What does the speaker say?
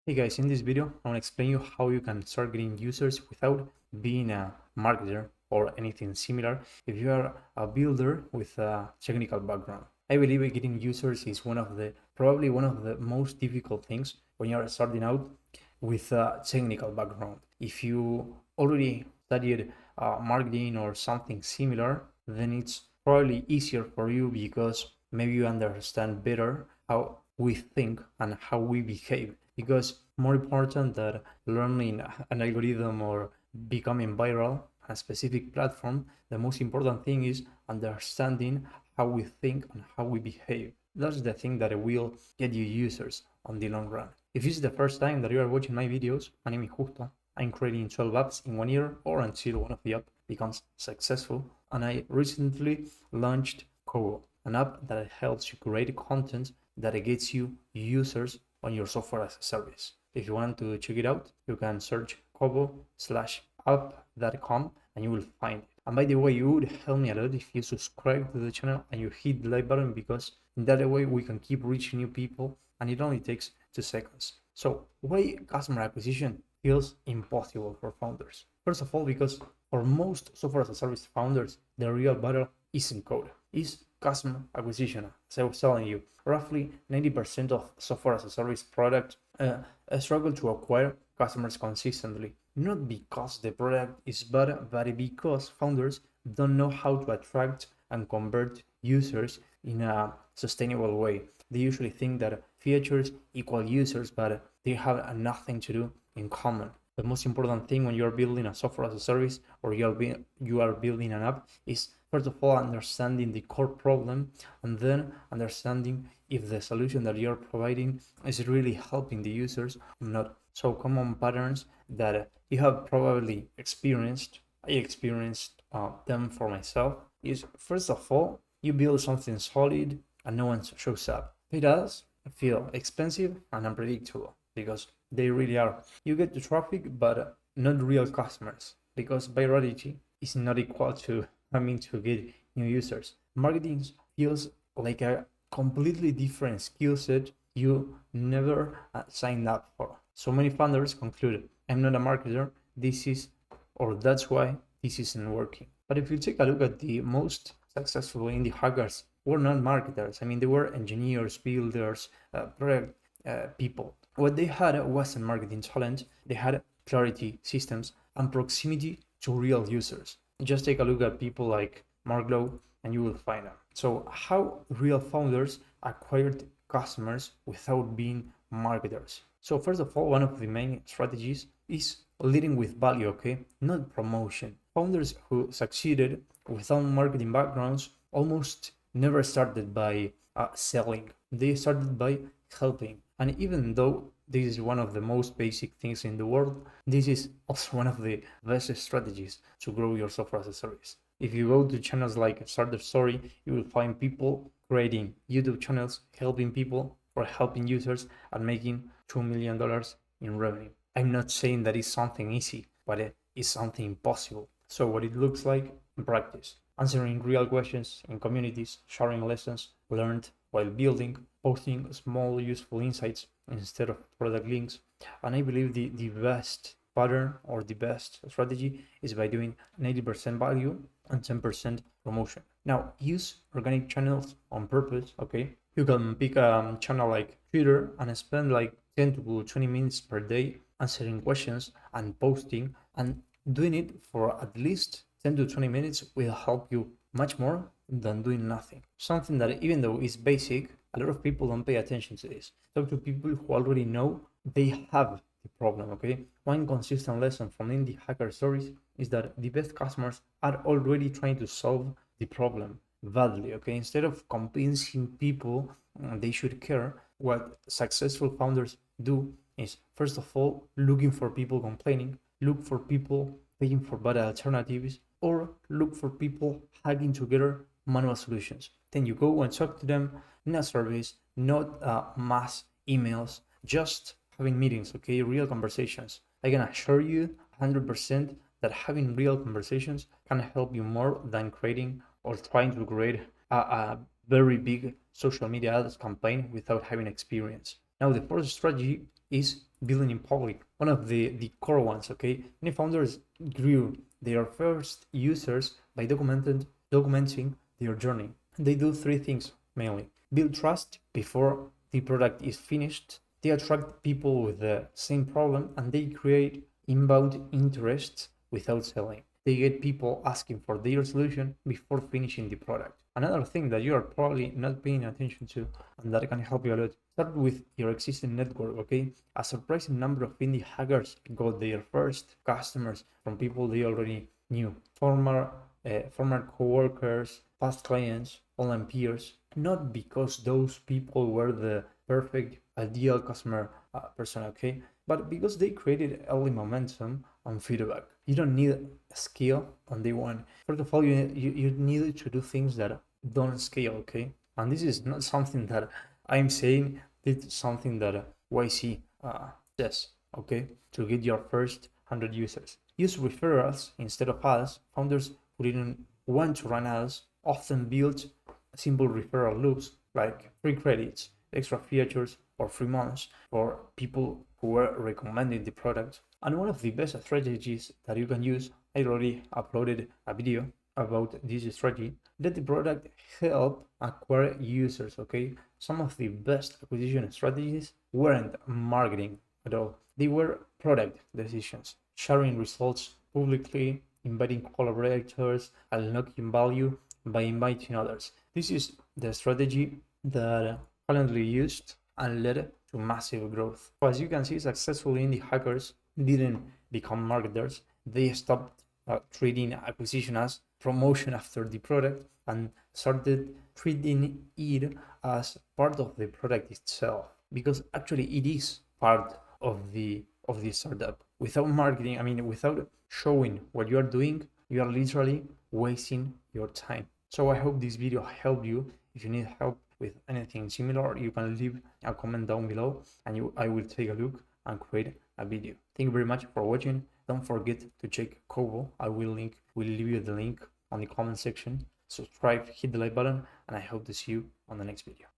Hey guys, in this video, I want to explain you how you can start getting users without being a marketer or anything similar if you are a builder with a technical background. I believe getting users is probably one of the most difficult things when you are starting out with a technical background. If you already studied marketing or something similar, then it's probably easier for you because maybe you understand better how we think and how we behave. Because more important than learning an algorithm or becoming viral on a specific platform, the most important thing is understanding how we think and how we behave. That's the thing that will get you users on the long run. If this is the first time that you are watching my videos, my name is Justo. I'm creating 12 apps in 1 year or until one of the apps becomes successful. And I recently launched Kobo, an app that helps you create content that gets you users on your software as a service. If you want to check it out, you can search kobo/app.com and you will find it. And by the way, you would help me a lot if you subscribe to the channel and you hit the like button, because in that way we can keep reaching new people and it only takes 2 seconds. So why customer acquisition feels impossible for founders? First of all, because for most software as a service founders, the real battle isn't code, it's customer acquisition. As I was telling you, roughly 90% of software as a service product struggle to acquire customers consistently. Not because the product is bad, but because founders don't know how to attract and convert users in a sustainable way. They usually think that features equal users, but they have nothing to do in common. The most important thing when you are building a software as a service or you are building an app is, first of all, understanding the core problem, and then understanding if the solution that you're providing is really helping the users or not. So common patterns that you have probably experienced, I experienced them for myself, is first of all, you build something solid and no one shows up. It does feel expensive and unpredictable because they really are. You get the traffic, but not real customers, because virality is not equal to having to get new users. Marketing feels like a completely different skill set you never signed up for. So many founders conclude, I'm not a marketer, this is, or that's why this isn't working. But if you take a look at the most successful indie hackers, were not marketers. I mean, they were engineers, builders, product people. What they had wasn't marketing talent, they had clarity, systems, and proximity to real users. Just take a look at people like Mark Lowe and you will find out. So how real founders acquired customers without being marketers? So first of all, one of the main strategies is leading with value, okay? Not promotion. Founders who succeeded without marketing backgrounds almost never started by selling. They started by helping. And even though this is one of the most basic things in the world, this is also one of the best strategies to grow your software as a service. If you go to channels like Starter Story, you will find people creating YouTube channels, helping people or helping users and making $2 million in revenue. I'm not saying that it's something easy, but it is something possible. So what it looks like in practice: answering real questions in communities, sharing lessons learned while building, posting small useful insights instead of product links. And I believe the best pattern or the best strategy is by doing 90% value and 10% promotion. Now, use organic channels on purpose, okay? You can pick a channel like Twitter and spend like 10 to 20 minutes per day answering questions and posting, and doing it for at least 10 to 20 minutes will help you much more than doing nothing. Something that, even though is basic, a lot of people don't pay attention to this. Talk to people who already know they have the problem, okay? One consistent lesson from indie hacker stories is that the best customers are already trying to solve the problem badly, okay? Instead of convincing people they should care, what successful founders do is, first of all, looking for people complaining, look for people paying for bad alternatives, or look for people hacking together manual solutions. Then you go and talk to them, not surveys, not mass emails, just having meetings, okay, real conversations. I can assure you 100% that having real conversations can help you more than creating or trying to create a very big social media ads campaign without having experience. Now, the fourth strategy is building in public, one of the core ones. Okay, many founders grew their first users by documenting their journey. They do three things mainly: build trust before the product is finished, they attract people with the same problem, and they create inbound interest without selling. They get people asking for their solution before finishing the product. Another thing that you are probably not paying attention to and that can help you a lot, start with your existing network. Okay, a surprising number of indie hackers got their first customers from people they already knew, former co-workers, past clients, online peers, not because those people were the perfect ideal customer persona, okay, but because they created early momentum and feedback. You don't need a skill on day one. First of all, you need to do things that don't scale, okay? And this is not something that I'm saying, it's something that YC says, okay? To get your first 100 users. Use referrals instead of ads. Founders who didn't want to run ads often build simple referral loops like free credits, extra features, or free months for people who were recommending the product. And one of the best strategies that you can use, I already uploaded a video about this strategy. Let the product help acquire users, okay? Some of the best acquisition strategies weren't marketing at all. They were product decisions, sharing results publicly, inviting collaborators, unlocking value by inviting others. This is the strategy that Calendly used and led to massive growth. So as you can see, successful indie hackers didn't become marketers. They stopped treating acquisition as promotion after the product and started treating it as part of the product itself, because actually it is part of the startup. Without marketing, I mean, without showing what you are doing, you are literally wasting your time. So I hope this video helped you. If you need help with anything similar, you can leave a comment down below and I will take a look and create a video. Thank you very much for watching. Don't forget to check Kobo. I will leave you the link on the comment section. Subscribe, hit the like button, and I hope to see you on the next video.